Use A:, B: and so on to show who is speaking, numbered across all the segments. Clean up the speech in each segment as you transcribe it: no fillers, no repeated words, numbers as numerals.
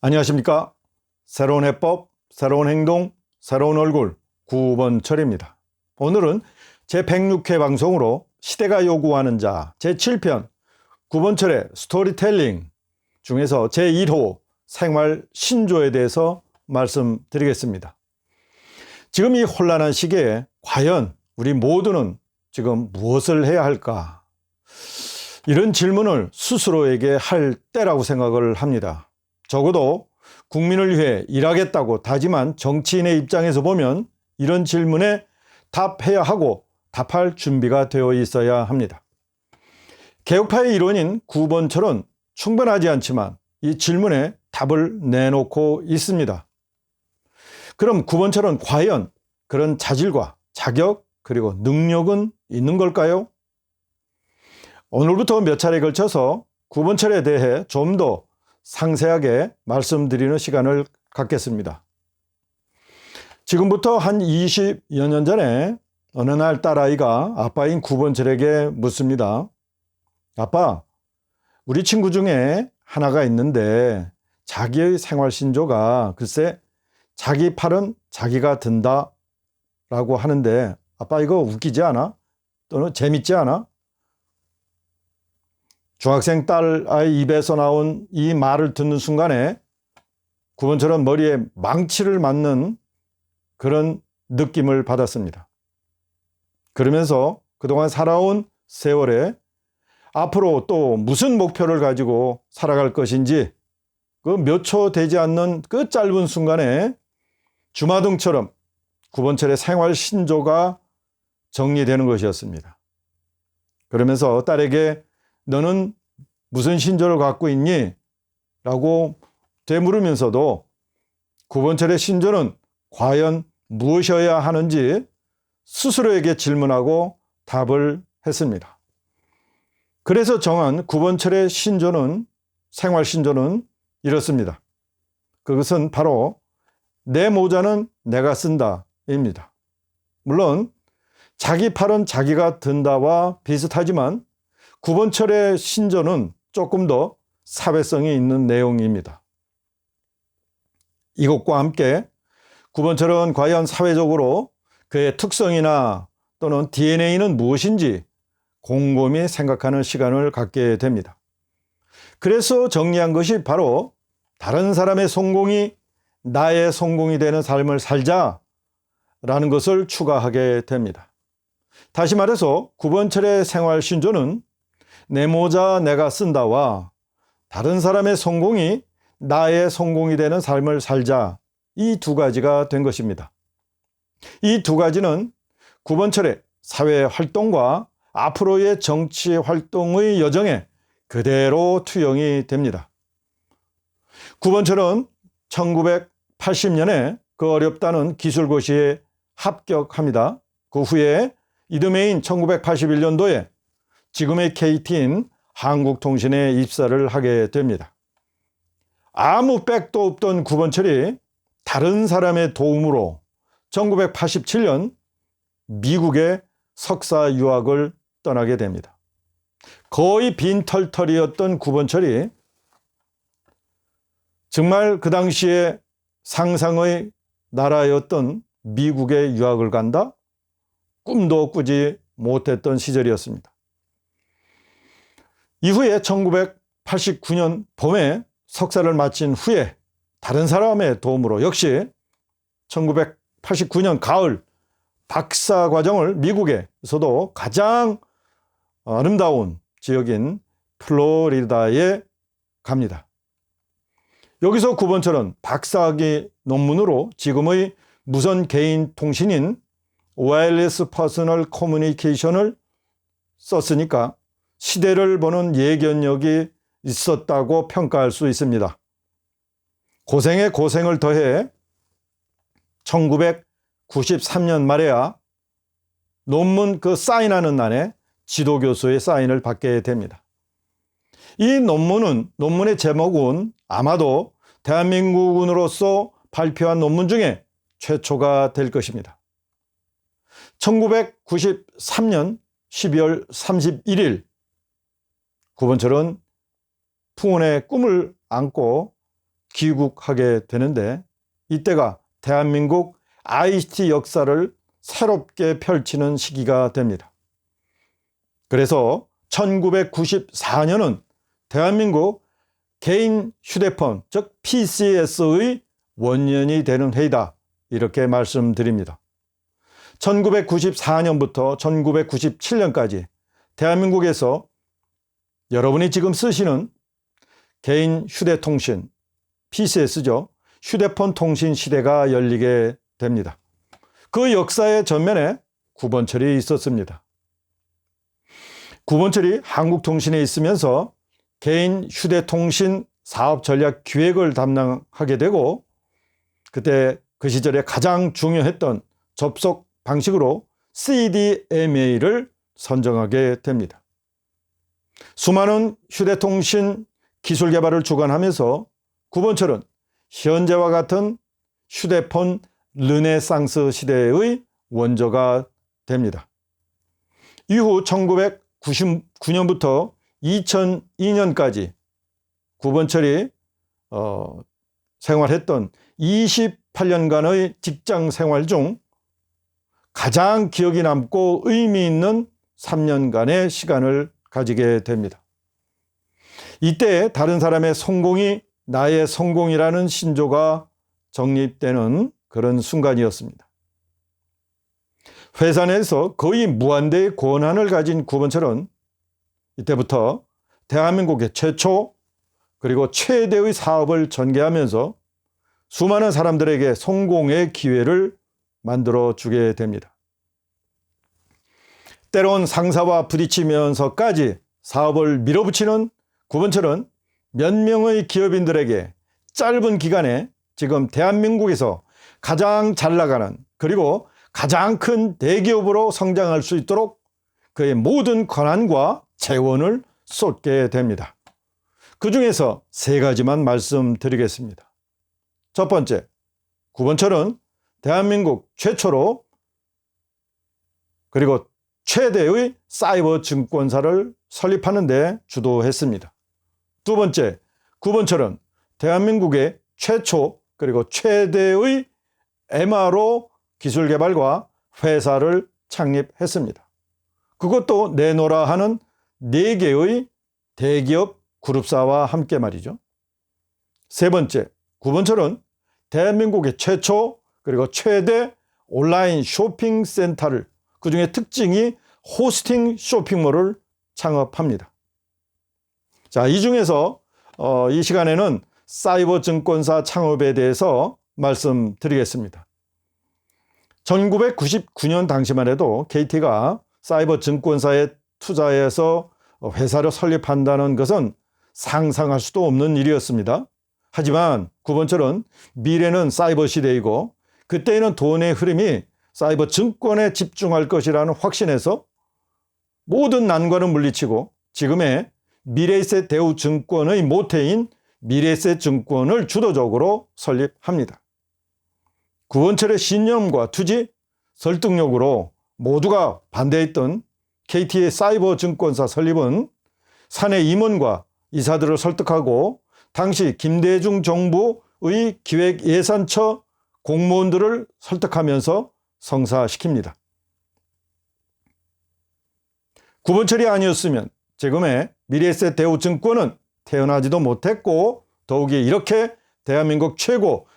A: 안녕하십니까? 새로운 해법, 새로운 행동, 새로운 얼굴 구본철입니다. 오늘은 제106회 방송으로 시대가 요구하는 자 제7편 구본철의 스토리텔링 중에서 제1호 생활 신조에 대해서 말씀드리겠습니다. 지금 이 혼란한 시기에 과연 우리 모두는 지금 무엇을 해야 할까? 이런 질문을 스스로에게 할 때라고 생각을 합니다. 적어도 국민을 위해 일하겠다고 다짐한 정치인의 입장에서 보면 이런 질문에 답해야 하고 답할 준비가 되어 있어야 합니다. 개혁파의 일원인 구본철은 충분하지 않지만 이 질문에 답을 내놓고 있습니다. 그럼 구본철은 과연 그런 자질과 자격 그리고 능력은 있는 걸까요? 오늘부터 몇 차례에 걸쳐서 구본철에 대해 좀 더 상세하게 말씀드리는 시간을 갖겠습니다. 지금부터 한 20여 년 전에 어느 날 딸아이가 아빠인 구본철에게 묻습니다. 아빠, 우리 친구 중에 하나가 있는데 자기의 생활신조가 글쎄 자기 팔은 자기가 든다 라고 하는데 아빠 이거 웃기지 않아? 또는 재밌지 않아? 중학생 딸아이 입에서 나온 이 말을 듣는 순간에 구본철은 머리에 망치를 맞는 그런 느낌을 받았습니다. 그러면서 그동안 살아온 세월에 앞으로 또 무슨 목표를 가지고 살아갈 것인지 그 몇 초 되지 않는 그 짧은 순간에 주마등처럼 구본철의 생활 신조가 정리되는 것이었습니다. 그러면서 딸에게 너는 무슨 신조를 갖고 있니? 라고 되물으면서도 구본철의 신조는 과연 무엇이어야 하는지 스스로에게 질문하고 답을 했습니다. 그래서 정한 구본철의 신조는 생활 신조는 이렇습니다. 그것은 바로 내 모자는 내가 쓴다입니다. 물론 자기 팔은 자기가 든다와 비슷하지만 구본철의 신조는 조금 더 사회성이 있는 내용입니다. 이것과 함께 구본철은 과연 사회적으로 그의 특성이나 또는 DNA는 무엇인지 곰곰이 생각하는 시간을 갖게 됩니다. 그래서 정리한 것이 바로 다른 사람의 성공이 나의 성공이 되는 삶을 살자라는 것을 추가하게 됩니다. 다시 말해서 구본철의 생활 신조는 내 모자 내가 쓴다와 다른 사람의 성공이 나의 성공이 되는 삶을 살자 이 두 가지가 된 것입니다. 이 두 가지는 구본철의 사회 활동과 앞으로의 정치 활동의 여정에 그대로 투영이 됩니다. 구본철은 1980년에 그 어렵다는 기술고시에 합격합니다. 그 후에 이듬해인 1981년도에 지금의 KT인 한국통신에 입사를 하게 됩니다. 아무 백도 없던 구본철이 다른 사람의 도움으로 1987년 미국에 석사 유학을 떠나게 됩니다. 거의 빈털털이었던 구본철이 정말 그 당시에 상상의 나라였던 미국에 유학을 간다? 꿈도 꾸지 못했던 시절이었습니다. 이후에 1989년 봄에 석사를 마친 후에 다른 사람의 도움으로 역시 1989년 가을 박사 과정을 미국에서도 가장 아름다운 지역인 플로리다에 갑니다. 여기서 구본철은 박사학위 논문으로 지금의 무선 개인 통신인 와이어리스 퍼스널 커뮤니케이션을 썼으니까 시대를 보는 예견력이 있었다고 평가할 수 있습니다. 고생에 고생을 더해 1993년 말에야 논문 그 사인하는 날에 지도교수의 사인을 받게 됩니다. 이 논문의 제목은 아마도 대한민국인으로서 발표한 논문 중에 최초가 될 것입니다. 1993년 12월 31일 구본철은 풍운의 꿈을 안고 귀국하게 되는데 이때가 대한민국 ICT 역사를 새롭게 펼치는 시기가 됩니다. 그래서 1994년은 대한민국 개인 휴대폰, 즉 PCS의 원년이 되는 해이다. 이렇게 말씀드립니다. 1994년부터 1997년까지 대한민국에서 여러분이 지금 쓰시는 개인 휴대통신, PCS죠. 휴대폰 통신 시대가 열리게 됩니다. 그 역사의 전면에 구본철이 있었습니다. 구본철이 한국통신에 있으면서 개인 휴대통신 사업 전략 기획을 담당하게 되고 그때 그 시절에 가장 중요했던 접속 방식으로 CDMA를 선정하게 됩니다. 수많은 휴대통신 기술 개발을 주관하면서 구본철은 현재와 같은 휴대폰 르네상스 시대의 원조가 됩니다. 이후 1999년부터 2002년까지 구본철이 생활했던 28년간의 직장 생활 중 가장 기억이 남고 의미 있는 3년간의 시간을 가지게 됩니다. 이때 다른 사람의 성공이 나의 성공이라는 신조가 정립되는 그런 순간이었습니다. 회사 내에서 거의 무한대의 권한을 가진 구본철은 이때부터 대한민국의 최초 그리고 최대의 사업을 전개하면서 수많은 사람들에게 성공의 기회를 만들어주게 됩니다. 때론 상사와 부딪히면서까지 사업을 밀어붙이는 구본철은 몇 명의 기업인들에게 짧은 기간에 지금 대한민국에서 가장 잘 나가는 그리고 가장 큰 대기업으로 성장할 수 있도록 그의 모든 권한과 재원을 쏟게 됩니다. 그 중에서 세 가지만 말씀드리겠습니다. 첫 번째, 구본철은 대한민국 최초로 그리고 최대의 사이버 증권사를 설립하는 데 주도했습니다. 두 번째, 구본철은 대한민국의 최초 그리고 최대의 MRO 기술 개발과 회사를 창립했습니다. 그것도 내노라 하는 4개의 대기업 그룹사와 함께 말이죠. 세 번째, 구본철은 대한민국의 최초 그리고 최대 온라인 쇼핑센터를 그중에 특징이 호스팅 쇼핑몰을 창업합니다. 자, 이 중에서 이 시간에는 사이버 증권사 창업에 대해서 말씀드리겠습니다. 1999년 당시만 해도 KT가 사이버 증권사에 투자해서 회사를 설립한다는 것은 상상할 수도 없는 일이었습니다. 하지만 구본철은 미래는 사이버 시대이고 그때에는 돈의 흐름이 사이버 증권에 집중할 것이라는 확신에서 모든 난관을 물리치고 지금의 미래에셋 대우증권의 모태인 미래에셋 증권을 주도적으로 설립합니다. 구본철의 신념과 투지, 설득력으로 모두가 반대했던 KT의 사이버 증권사 설립은 사내 임원과 이사들을 설득하고 당시 김대중 정부의 기획예산처 공무원들을 설득하면서 성사시킵니다. 구본철이 아니었으면 지금의 미래에셋 대우증권은 태어나지도 못했고 더욱이 이렇게 대한민국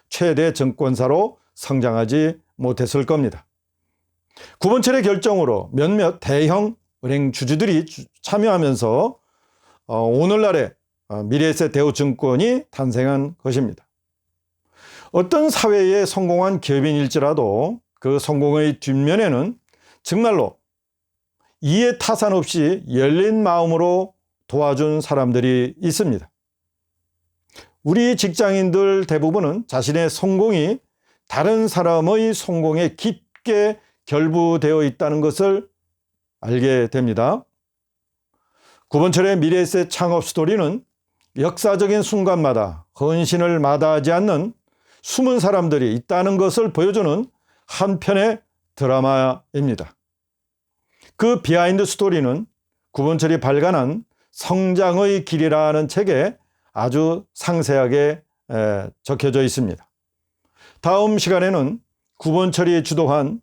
A: 최대 증권사로 성장하지 못했을 겁니다. 구본철의 결정으로 몇몇 대형 은행 주주들이 참여하면서 오늘날의 미래에셋 대우증권이 탄생한 것입니다. 어떤 사회에 성공한 기업인일지라도 그 성공의 뒷면에는 정말로 이해 타산 없이 열린 마음으로 도와준 사람들이 있습니다. 우리 직장인들 대부분은 자신의 성공이 다른 사람의 성공에 깊게 결부되어 있다는 것을 알게 됩니다. 구본철의 미래에셋 창업 스토리는 역사적인 순간마다 헌신을 마다하지 않는 숨은 사람들이 있다는 것을 보여주는 한 편의 드라마입니다. 그 비하인드 스토리는 구본철이 발간한 성장의 길이라는 책에 아주 상세하게 적혀져 있습니다. 다음 시간에는 구본철이 주도한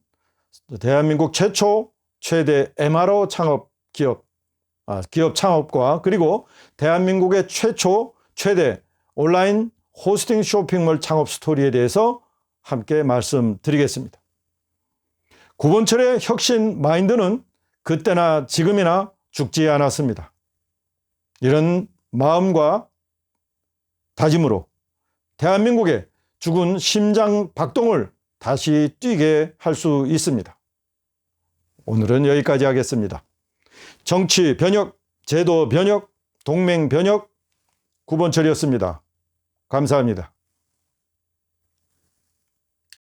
A: 대한민국 최초 최대 MRO 창업 기업 창업과 그리고 대한민국의 최초 최대 온라인 호스팅 쇼핑몰 창업 스토리에 대해서 함께 말씀드리겠습니다. 구본철의 혁신 마인드는 그때나 지금이나 죽지 않았습니다. 이런 마음과 다짐으로 대한민국의 죽은 심장 박동을 다시 뛰게 할 수 있습니다. 오늘은 여기까지 하겠습니다. 정치 변혁, 제도 변혁, 동맹 변혁, 구본철이었습니다. 감사합니다.